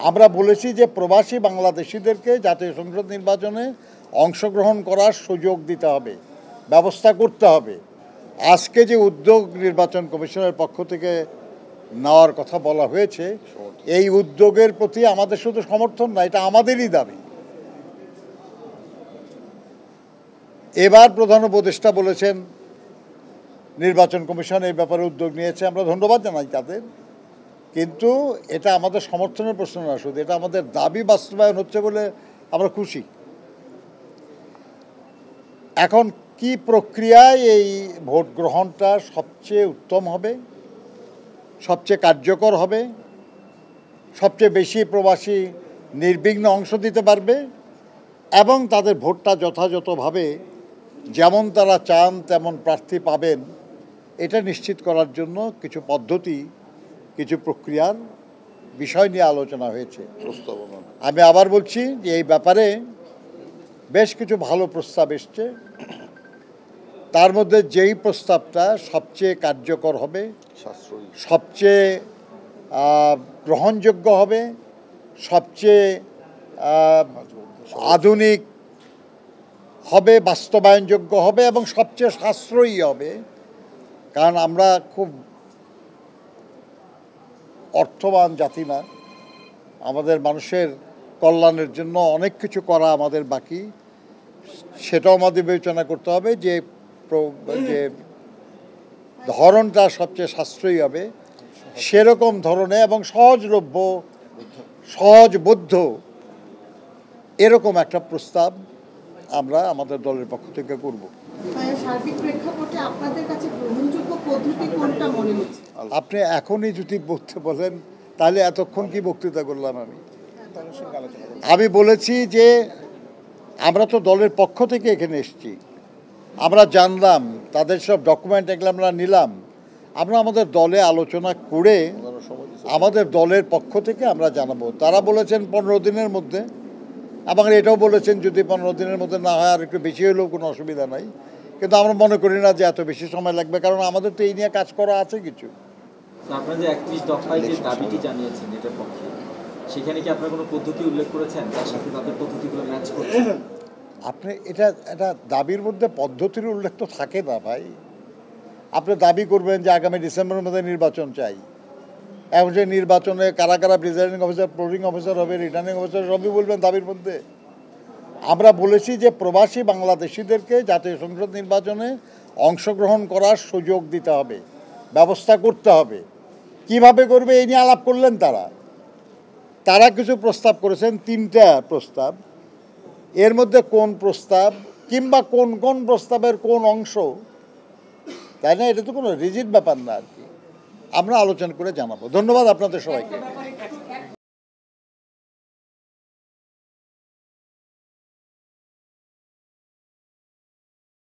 আমরা বলেছি যে প্রবাসী বাংলাদেশিদেরকে জাতীয় সংসদ নির্বাচনে অংশগ্রহণ করার সুযোগ দিতে হবে, ব্যবস্থা করতে হবে। আজকে যে উদ্যোগ নির্বাচন কমিশনের পক্ষ থেকে নেওয়ার কথা বলা হয়েছে, এই উদ্যোগের প্রতি আমাদের শুধু সমর্থন না, এটা আমাদেরই দাবি। এবার প্রধান উপদেষ্টা বলেছেন নির্বাচন কমিশন এই ব্যাপারে উদ্যোগ নিয়েছে, আমরা ধন্যবাদ জানাই তাদের। কিন্তু এটা আমাদের সমর্থনের প্রশ্ন না, শুধু এটা আমাদের দাবি বাস্তবায়ন হচ্ছে বলে আমরা খুশি। এখন কি প্রক্রিয়ায় এই ভোট গ্রহণটা সবচেয়ে উত্তম হবে, সবচেয়ে কার্যকর হবে, সবচেয়ে বেশি প্রবাসী নির্বিঘ্নে অংশ দিতে পারবে এবং তাদের ভোটটা যথাযথভাবে যেমন তারা চান তেমন প্রার্থী পাবেন, এটা নিশ্চিত করার জন্য কিছু পদ্ধতি, কিছু প্রক্রিয়ার বিষয় নিয়ে আলোচনা হয়েছে। আমি আবার বলছি যে এই ব্যাপারে বেশ কিছু ভালো প্রস্তাব এসছে। তার মধ্যে যেই প্রস্তাবটা সবচেয়ে কার্যকর হবে, সবচেয়ে গ্রহণযোগ্য হবে, সবচেয়ে আধুনিক হবে, বাস্তবায়নযোগ্য হবে এবং সবচেয়ে সাশ্রয়ী হবে, কারণ আমরা খুব অর্থবান জাতি না, আমাদের মানুষের কল্যাণের জন্য অনেক কিছু করা আমাদের বাকি। সেটাও আমাদের বিবেচনা করতে হবে যে ধরনটা সবচেয়ে সাশ্রয়ী হবে সেরকম ধরনে এবং সহজলভ্য, সহজবোধ্য এরকম একটা প্রস্তাব আমরা আমাদের দলের পক্ষ থেকে করব। আপনি এখনই যদি বলতে বলেন তাহলে এতক্ষণ কি বক্তৃতা করলাম আমি বলেছি যে আমরা তো দলের পক্ষ থেকে এখানে এসেছি, আমরা জানলাম তাদের সব ডকুমেন্ট এগুলো আমরা নিলাম, আমরা আমাদের দলে আলোচনা করে আমাদের দলের পক্ষ থেকে আমরা জানাবো। তারা বলেছেন 15 দিনের মধ্যে, এবং এটাও বলেছেন যদি 15 দিনের মধ্যে না হয় আর একটু বেশি হলেও কোনো অসুবিধা নাই, কিন্তু আমরা মনে করি না যে এত বেশি সময় লাগবে, কারণ আমাদের তো এই নিয়ে কাজ করা আছে কিছু। আপনারা যে 31 দফায় যে দাবিটি জানিয়েছেন এটার পক্ষে, সেখানে কি আপনারা কোনো পদ্ধতি উল্লেখ করেছেন তার সাথে তাদের পদ্ধতিগুলো ম্যাচ করছে? আপনি এটা দাবির মধ্যে পদ্ধতির উল্লেখ তো থাকে না ভাই। আপনি দাবি করবেন যে আগামী ডিসেম্বরের মধ্যে নির্বাচন চাই, এখন যে নির্বাচনে কারা কারা প্রিজাইডিং অফিসার, পোলিং অফিসার হবে, রিটার্নিং অফিসার সবই বলবেন দাবির মধ্যে। আমরা বলেছি যে প্রবাসী বাংলাদেশিদেরকে জাতীয় সংসদ নির্বাচনে অংশগ্রহণ করার সুযোগ দিতে হবে, ব্যবস্থা করতে হবে। কিভাবে করবে এই নিয়ে আলাপ করলেন তারা কিছু প্রস্তাব করেছেন, 3টা প্রস্তাব। এর মধ্যে কোন প্রস্তাব কিংবা কোন কোন প্রস্তাবের কোন অংশ, তাই না, এটা তো কোনো রিজিড ব্যাপার না আর কি, আমরা আলোচনা করে জানাবো। ধন্যবাদ আপনাদের সবাইকে।